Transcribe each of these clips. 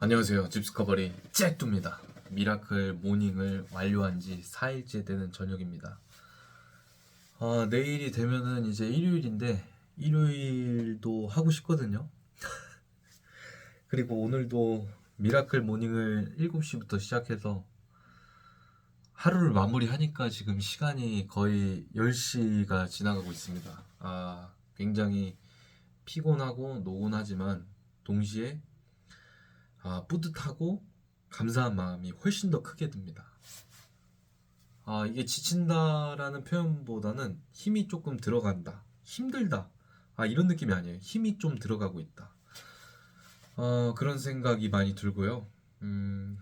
안녕하세요. 집스커버리 잭두입니다. 미라클 모닝을 완료한 지 4일째 되는 저녁입니다. 내일이 되면은 이제 일요일인데 일요일도 하고 싶거든요. 그리고 오늘도 미라클 모닝을 7시부터 시작해서 하루를 마무리하니까 지금 시간이 거의 10시가 지나가고 있습니다. 굉장히 피곤하고 노곤하지만 동시에 뿌듯하고 감사한 마음이 훨씬 더 크게 듭니다. 이게 지친다라는 표현보다는 힘이 조금 들어간다, 힘들다, 이런 느낌이 아니에요. 힘이 좀 들어가고 있다. 그런 생각이 많이 들고요.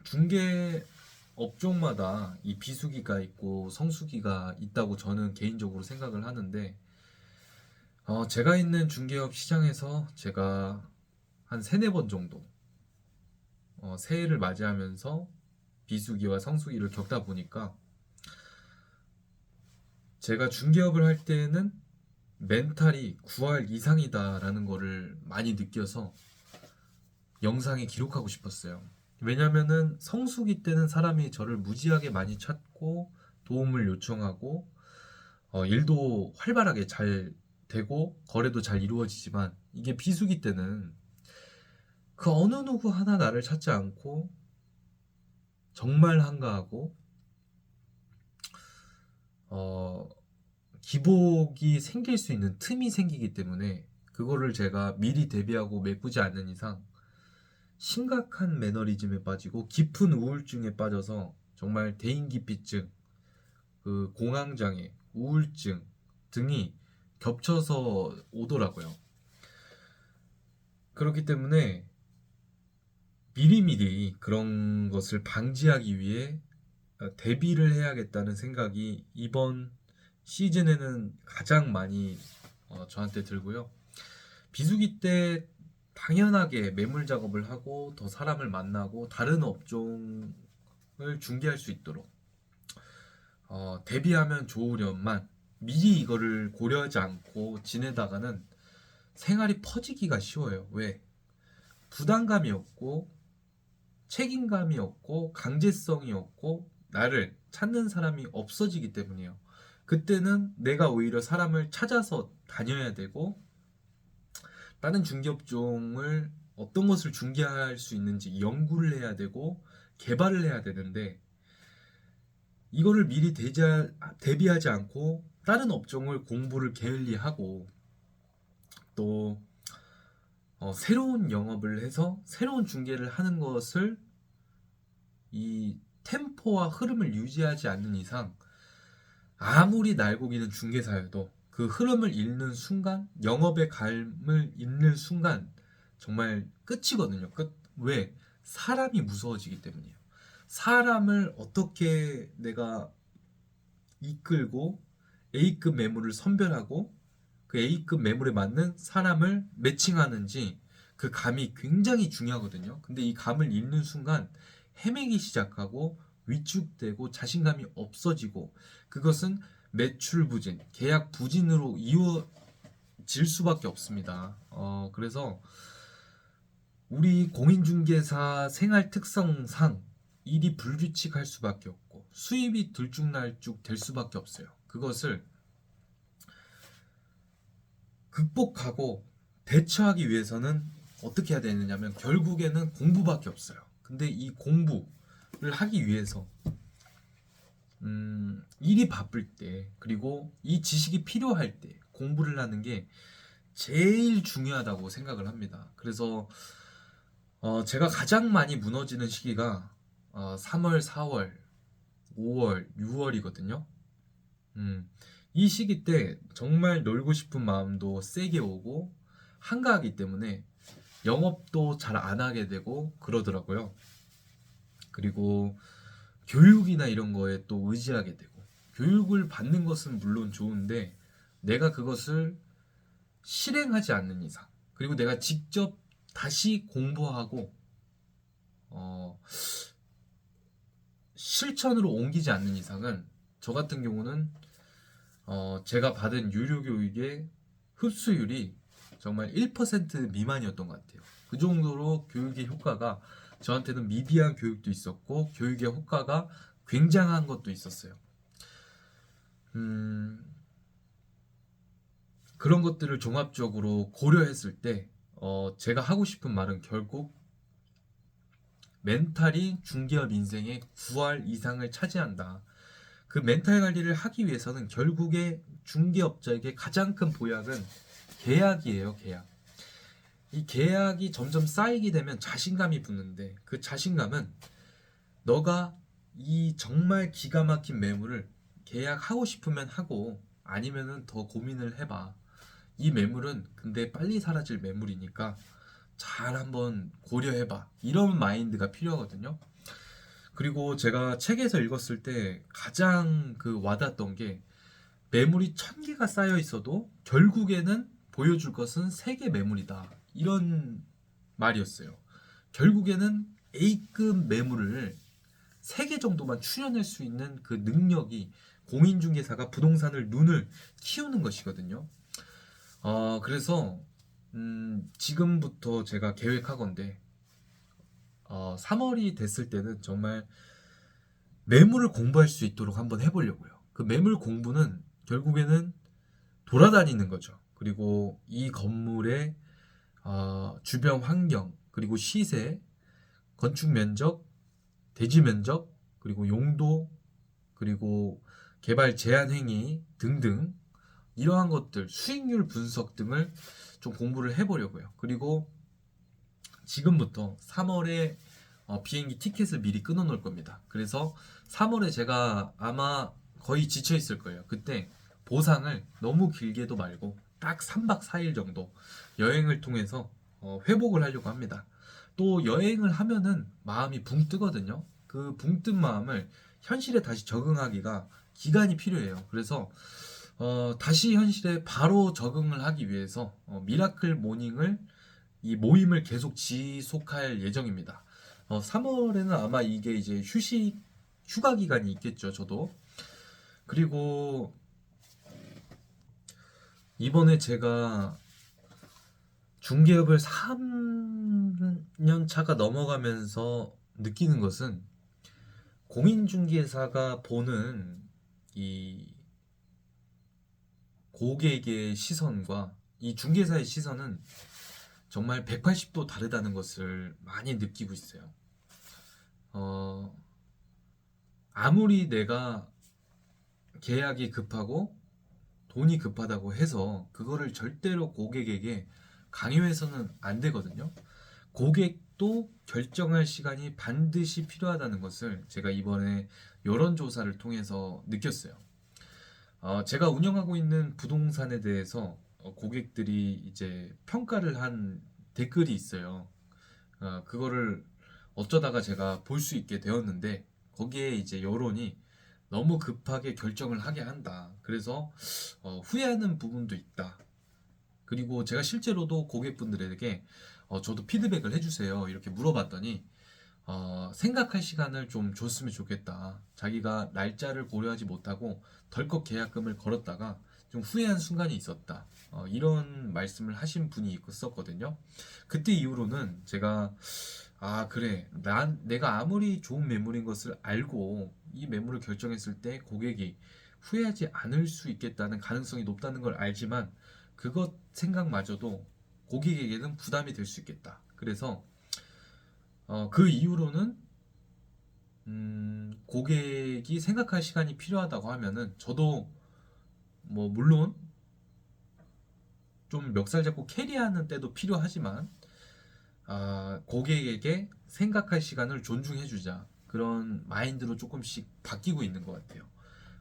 중개 업종마다 이 비수기가 있고 성수기가 있다고 저는 개인적으로 생각을 하는데, 제가 있는 중개업 시장에서 제가 한 세네 번 정도 새해를 맞이하면서 비수기와 성수기를 겪다 보니까 제가 중개업을 할 때는 멘탈이 9할 이상이다라는 거를 많이 느껴서 영상에 기록하고 싶었어요. 왜냐면은 성수기 때는 사람이 저를 무지하게 많이 찾고 도움을 요청하고 일도 활발하게 잘 되고 거래도 잘 이루어지지만, 이게 비수기 때는 그 어느 누구 하나 나를 찾지 않고 정말 한가하고 어, 기복이 생길 수 있는 틈이 생기기 때문에, 그거를 제가 미리 대비하고 메꾸지 않는 이상 심각한 매너리즘에 빠지고 깊은 우울증에 빠져서 정말 대인기피증, 그 공황장애, 우울증 등이 겹쳐서 오더라고요. 그렇기 때문에 미리미리 그런 것을 방지하기 위해 대비를 해야겠다는 생각이 이번 시즌에는 가장 많이 저한테 들고요. 비수기 때 당연하게 매물 작업을 하고 더 사람을 만나고 다른 업종을 중개할 수 있도록 대비하면 좋으련만, 미리 이거를 고려하지 않고 지내다가는 생활이 퍼지기가 쉬워요. 왜? 부담감이 없고 책임감이 없고 강제성이 없고 나를 찾는 사람이 없어지기 때문이에요. 그때는 내가 오히려 사람을 찾아서 다녀야 되고, 다른 중개업종을 어떤 것을 중개할 수 있는지 연구를 해야 되고 개발을 해야 되는데, 이거를 미리 대비하지 않고 다른 업종을 공부를 게을리하고 또 새로운 영업을 해서 새로운 중개를 하는 것을, 이 템포와 흐름을 유지하지 않는 이상 아무리 날고기는 중개사여도 그 흐름을 잃는 순간, 영업의 감을 잃는 순간 정말 끝이거든요. 끝. 왜? 사람이 무서워지기 때문이에요. 사람을 어떻게 내가 이끌고 A급 매물을 선별하고 그 A급 매물에 맞는 사람을 매칭하는지, 그 감이 굉장히 중요하거든요. 근데 이 감을 잃는 순간 헤매기 시작하고 위축되고 자신감이 없어지고, 그것은 매출 부진, 계약 부진으로 이어질 수밖에 없습니다. 그래서 우리 공인중개사 생활 특성상 일이 불규칙할 수밖에 없고 수입이 들쭉날쭉 될 수밖에 없어요. 그것을 극복하고 대처하기 위해서는 어떻게 해야 되느냐면 결국에는 공부밖에 없어요. 근데 이 공부를 하기 위해서 일이 바쁠 때, 그리고 이 지식이 필요할 때 공부를 하는 게 제일 중요하다고 생각을 합니다. 그래서 제가 가장 많이 무너지는 시기가 3월, 4월, 5월, 6월이거든요. 이 시기 때 정말 놀고 싶은 마음도 세게 오고 한가하기 때문에 영업도 잘 안 하게 되고 그러더라고요. 그리고 교육이나 이런 거에 또 의지하게 되고, 교육을 받는 것은 물론 좋은데 내가 그것을 실행하지 않는 이상, 그리고 내가 직접 다시 공부하고 실천으로 옮기지 않는 이상은, 저 같은 경우는 제가 받은 유료 교육의 흡수율이 정말 1% 미만이었던 것 같아요. 그 정도로 교육의 효과가 저한테는 미비한 교육도 있었고 교육의 효과가 굉장한 것도 있었어요. 그런 것들을 종합적으로 고려했을 때 제가 하고 싶은 말은 결국 멘탈이 중개업 인생의 9할 이상을 차지한다. 그 멘탈 관리를 하기 위해서는 결국에 중개업자에게 가장 큰 보약은 계약이에요, 계약. 이 계약이 점점 쌓이게 되면 자신감이 붙는데 그 자신감은 너가 이 정말 기가 막힌 매물을 계약하고 싶으면 하고 아니면은 더 고민을 해봐. 이 매물은 근데 빨리 사라질 매물이니까 잘 한번 고려해봐. 이런 마인드가 필요하거든요. 그리고 제가 책에서 읽었을 때 가장 그 와닿았던 게 매물이 1000개가 쌓여 있어도 결국에는 보여줄 것은 3개 매물이다. 이런 말이었어요. 결국에는 A급 매물을 3개 정도만 추려낼 수 있는 그 능력이 공인중개사가 부동산을 눈을 키우는 것이거든요. 그래서 지금부터 제가 계획하건데 3월이 됐을 때는 정말 매물을 공부할 수 있도록 한번 해보려고요. 그 매물 공부는 결국에는 돌아다니는 거죠. 그리고 이 건물의 주변 환경, 그리고 시세, 건축 면적, 대지 면적, 그리고 용도, 그리고 개발 제한 행위 등등 이러한 것들, 수익률 분석 등을 좀 공부를 해보려고요. 그리고 지금부터 3월에 비행기 티켓을 미리 끊어 놓을 겁니다. 그래서 3월에 제가 아마 거의 지쳐 있을 거예요. 그때 보상을 너무 길게도 말고 딱 3박 4일 정도 여행을 통해서 회복을 하려고 합니다. 또 여행을 하면은 마음이 붕 뜨거든요. 그 붕 뜬 마음을 현실에 다시 적응하기가 기간이 필요해요. 그래서 다시 현실에 바로 적응을 하기 위해서 미라클 모닝을 이 모임을 계속 지속할 예정입니다. 3월에는 아마 이게 이제 휴가 기간이 있겠죠, 저도. 그리고 이번에 제가 중개업을 3년 차가 넘어가면서 느끼는 것은 공인중개사가 보는 이 고객의 시선과 이 중개사의 시선은 정말 180도 다르다는 것을 많이 느끼고 있어요. 아무리 내가 계약이 급하고 돈이 급하다고 해서 그거를 절대로 고객에게 강요해서는 안 되거든요. 고객도 결정할 시간이 반드시 필요하다는 것을 제가 이번에 여론조사를 통해서 느꼈어요. 제가 운영하고 있는 부동산에 대해서 고객들이 이제 평가를 한 댓글이 있어요. 그거를 어쩌다가 제가 볼 수 있게 되었는데 거기에 이제 여론이 너무 급하게 결정을 하게 한다. 그래서 후회하는 부분도 있다. 그리고 제가 실제로도 고객분들에게 저도 피드백을 해주세요. 이렇게 물어봤더니 생각할 시간을 좀 줬으면 좋겠다. 자기가 날짜를 고려하지 못하고 덜컥 계약금을 걸었다가 좀 후회한 순간이 있었다. 이런 말씀을 하신 분이 있었거든요. 그때 이후로는 제가 그래, 내가 아무리 좋은 매물인 것을 알고 이 매물을 결정했을 때 고객이 후회하지 않을 수 있겠다는 가능성이 높다는 걸 알지만 그것 생각마저도 고객에게는 부담이 될 수 있겠다. 그래서 그 이후로는 고객이 생각할 시간이 필요하다고 하면은 저도 뭐 물론 좀 멱살 잡고 캐리하는 때도 필요하지만 고객에게 생각할 시간을 존중해주자 그런 마인드로 조금씩 바뀌고 있는 것 같아요.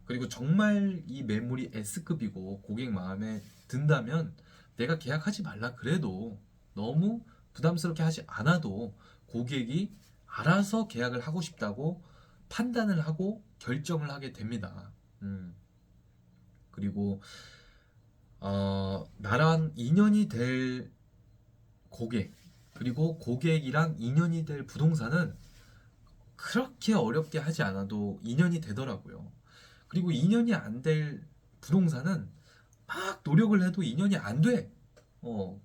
그리고 정말 이 매물이 S급이고 고객 마음에 든다면 내가 계약하지 말라 그래도 너무 부담스럽게 하지 않아도 고객이 알아서 계약을 하고 싶다고 판단을 하고 결정을 하게 됩니다. 그리고 나랑 인연이 될 고객 그리고 고객이랑 인연이 될 부동산은 그렇게 어렵게 하지 않아도 인연이 되더라고요. 그리고 인연이 안 될 부동산은 막 노력을 해도 인연이 안 돼. 어,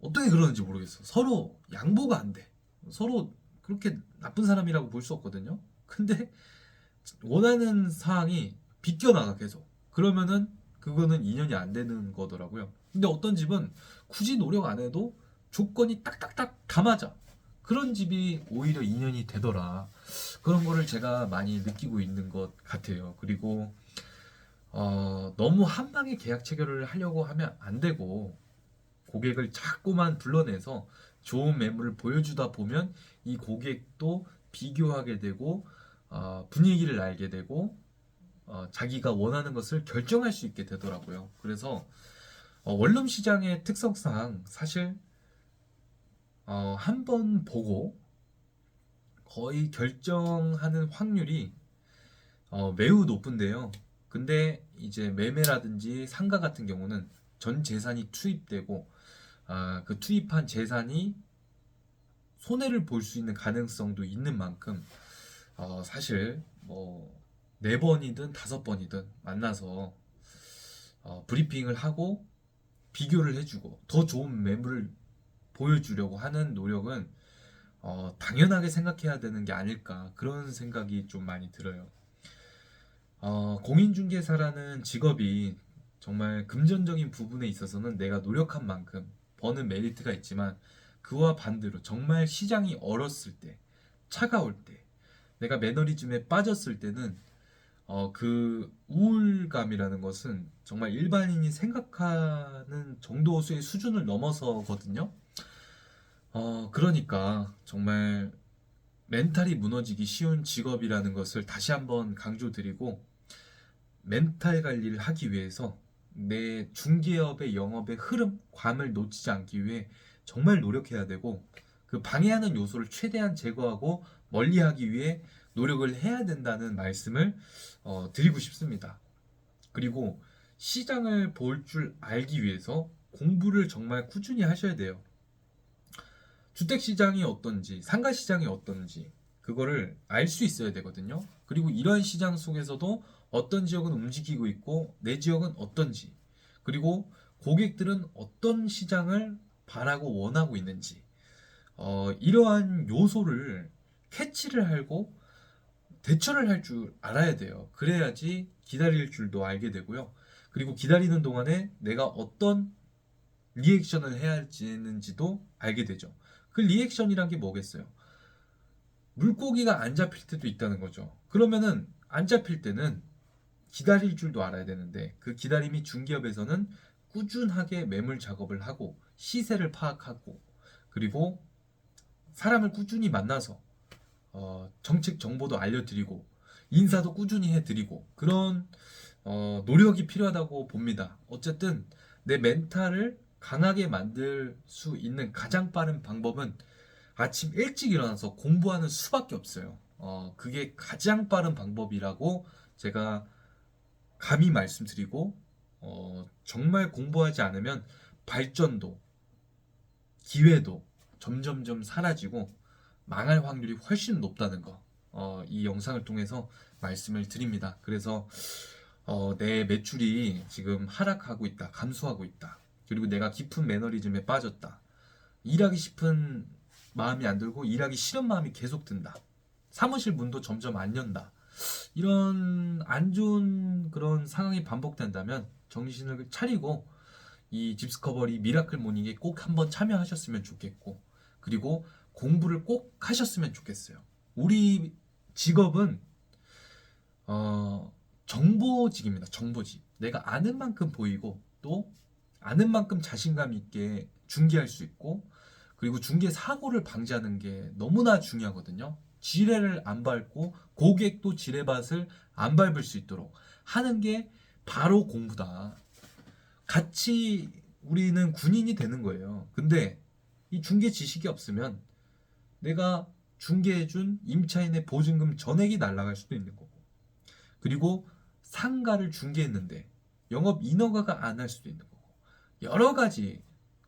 어떻게 그러는지 모르겠어. 서로 양보가 안 돼. 서로 그렇게 나쁜 사람이라고 볼 수 없거든요. 근데 원하는 사항이 비껴나가 계속. 그러면은 그거는 인연이 안 되는 거더라고요. 근데 어떤 집은 굳이 노력 안 해도 조건이 딱딱딱 다 맞아. 그런 집이 오히려 인연이 되더라. 그런 거를 제가 많이 느끼고 있는 것 같아요. 그리고 너무 한 방에 계약 체결을 하려고 하면 안 되고 고객을 자꾸만 불러내서 좋은 매물을 보여주다 보면 이 고객도 비교하게 되고 분위기를 알게 되고 자기가 원하는 것을 결정할 수 있게 되더라고요. 그래서 원룸 시장의 특성상 사실 한 번 보고 거의 결정하는 확률이 매우 높은데요. 근데 이제 매매라든지 상가 같은 경우는 전 재산이 투입되고 그 투입한 재산이 손해를 볼 수 있는 가능성도 있는 만큼 사실 뭐 4번이든 5번이든 만나서 브리핑을 하고 비교를 해주고 더 좋은 매물을 보여주려고 하는 노력은 당연하게 생각해야 되는 게 아닐까 그런 생각이 좀 많이 들어요. 공인중개사라는 직업이 정말 금전적인 부분에 있어서는 내가 노력한 만큼 버는 메리트가 있지만 그와 반대로 정말 시장이 얼었을 때, 차가울 때, 내가 매너리즘에 빠졌을 때는 그 우울감이라는 것은 정말 일반인이 생각하는 정도의 수준을 넘어서거든요. 그러니까 정말 멘탈이 무너지기 쉬운 직업이라는 것을 다시 한번 강조드리고 멘탈 관리를 하기 위해서 내 중개업의 영업의 흐름, 감을 놓치지 않기 위해 정말 노력해야 되고 그 방해하는 요소를 최대한 제거하고 멀리하기 위해 노력을 해야 된다는 말씀을 드리고 싶습니다. 그리고 시장을 볼 줄 알기 위해서 공부를 정말 꾸준히 하셔야 돼요. 주택시장이 어떤지, 상가시장이 어떤지 그거를 알 수 있어야 되거든요. 그리고 이러한 시장 속에서도 어떤 지역은 움직이고 있고 내 지역은 어떤지 그리고 고객들은 어떤 시장을 바라고 원하고 있는지 이러한 요소를 캐치를 하고 대처를 할 줄 알아야 돼요. 그래야지 기다릴 줄도 알게 되고요. 그리고 기다리는 동안에 내가 어떤 리액션을 해야 할지는지도 알게 되죠. 그 리액션이란 게 뭐겠어요? 물고기가 안 잡힐 때도 있다는 거죠. 그러면은 안 잡힐 때는 기다릴 줄도 알아야 되는데 그 기다림이 중기업에서는 꾸준하게 매물 작업을 하고 시세를 파악하고 그리고 사람을 꾸준히 만나서 정책 정보도 알려드리고 인사도 꾸준히 해드리고 그런 노력이 필요하다고 봅니다. 어쨌든 내 멘탈을 강하게 만들 수 있는 가장 빠른 방법은 아침 일찍 일어나서 공부하는 수밖에 없어요. 그게 가장 빠른 방법이라고 제가 감히 말씀드리고 정말 공부하지 않으면 발전도 기회도 점점점 사라지고 망할 확률이 훨씬 높다는 거, 이 영상을 통해서 말씀을 드립니다. 그래서 내 매출이 지금 하락하고 있다, 감소하고 있다. 그리고 내가 깊은 매너리즘에 빠졌다. 일하기 싶은 마음이 안 들고 일하기 싫은 마음이 계속 든다. 사무실 문도 점점 안 연다. 이런 안 좋은 그런 상황이 반복된다면 정신을 차리고 이 집스커버리 미라클 모닝에 꼭 한번 참여하셨으면 좋겠고 그리고 공부를 꼭 하셨으면 좋겠어요. 우리 직업은 정보직입니다. 정보직. 내가 아는 만큼 보이고 또 아는 만큼 자신감 있게 중개할 수 있고 그리고 중개 사고를 방지하는 게 너무나 중요하거든요. 지뢰를 안 밟고 고객도 지뢰밭을 안 밟을 수 있도록 하는 게 바로 공부다. 같이 우리는 군인이 되는 거예요. 근데 이 중개 지식이 없으면 내가 중개해준 임차인의 보증금 전액이 날아갈 수도 있는 거고 그리고 상가를 중개했는데 영업 인허가가 안 할 수도 있는 거고 여러 가지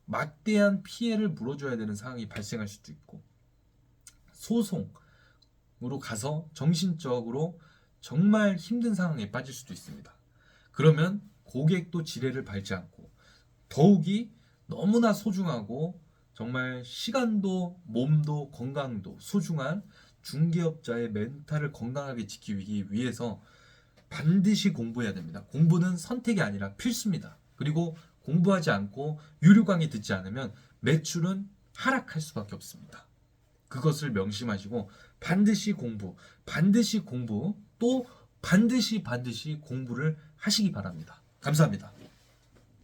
막대한 피해를 물어줘야 되는 상황이 발생할 수도 있고 소송으로 가서 정신적으로 정말 힘든 상황에 빠질 수도 있습니다. 그러면 고객도 지뢰를 밟지 않고 더욱이 너무나 소중하고 정말 시간도 몸도 건강도 소중한 중개업자의 멘탈을 건강하게 지키기 위해서 반드시 공부해야 됩니다. 공부는 선택이 아니라 필수입니다. 그리고 공부하지 않고 유료 강의 듣지 않으면 매출은 하락할 수밖에 없습니다. 그것을 명심하시고 반드시 공부 또 반드시 공부를 하시기 바랍니다. 감사합니다.